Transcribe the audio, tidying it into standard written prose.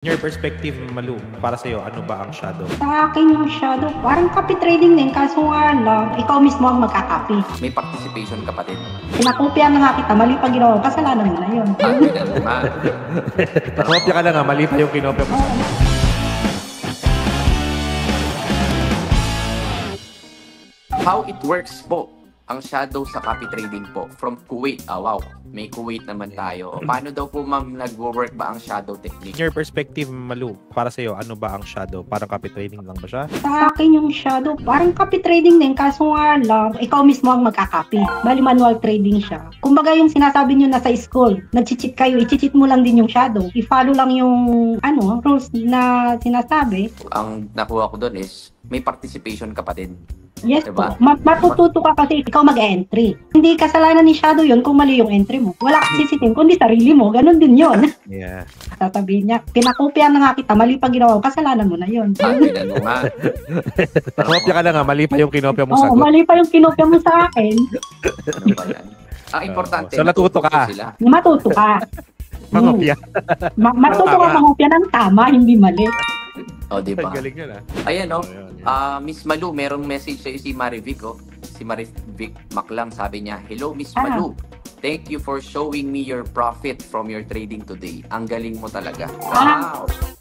In your perspective, Malu, para sa'yo, ano ba ang shadow? Sa akin yung shadow, parang copy trading din, kaso nga lang, ikaw mismo ang magkakapi. May participation ka pa din. Pinakopya na nga kita, mali pa ginawa, kasalanan mo na yun. Ganun ba? Nakopya ka na nga, mali pa yung kinopya mo. How it works po, ang shadow sa copy trading po from Kuwait. Wow, may Kuwait naman tayo. Paano daw po ma'am nagwo-work ba ang shadow In technique? your perspective, Malu, para sa'yo, ano ba ang shadow? Parang copy trading lang ba siya? Sa akin yung shadow, parang copy trading din, kaso nga lang, ikaw mismo ang magkakapi. Bali manual trading siya. Kumbaga yung sinasabi nyo na sa school, nag-cheat kayo, i-cheat mo lang din yung shadow. I-follow lang yung rules na sinasabi. Ang nakuha ko doon is may participation ka pa din. Yes Diba? po. Matututo ka kasi ikaw mag-entry. Hindi kasalanan ni shadow yun kung mali yung entry mo. Wala kang sisitin, kundi sarili mo. Ganon din yun. Yeah. Sasabihin niya, pinakopya na nga kita, mali pa ginawa, kasalanan mo na yun. Ganun nga. Nakopya ka na nga, mali pa yung kinopya mong Oo, sagot. mali pa yung kinopya mo sa akin. Ano ba yan? Ang importante, So, natuto ka. sila. Matuto ka. Mangopya. Matuto ka Tama. mangopya ng tama, hindi mali. O, diba? Ang galing yun, ah. Ayan, Oh, o. yun, yun. Miss Malu, merong message sa'yo si Marivic, oh. Si Marivic Maclang, sabi niya, "Hello, Miss Ah. Malu. Thank you for showing me your profit from your trading today. Ang galing mo talaga." Ah. Wow!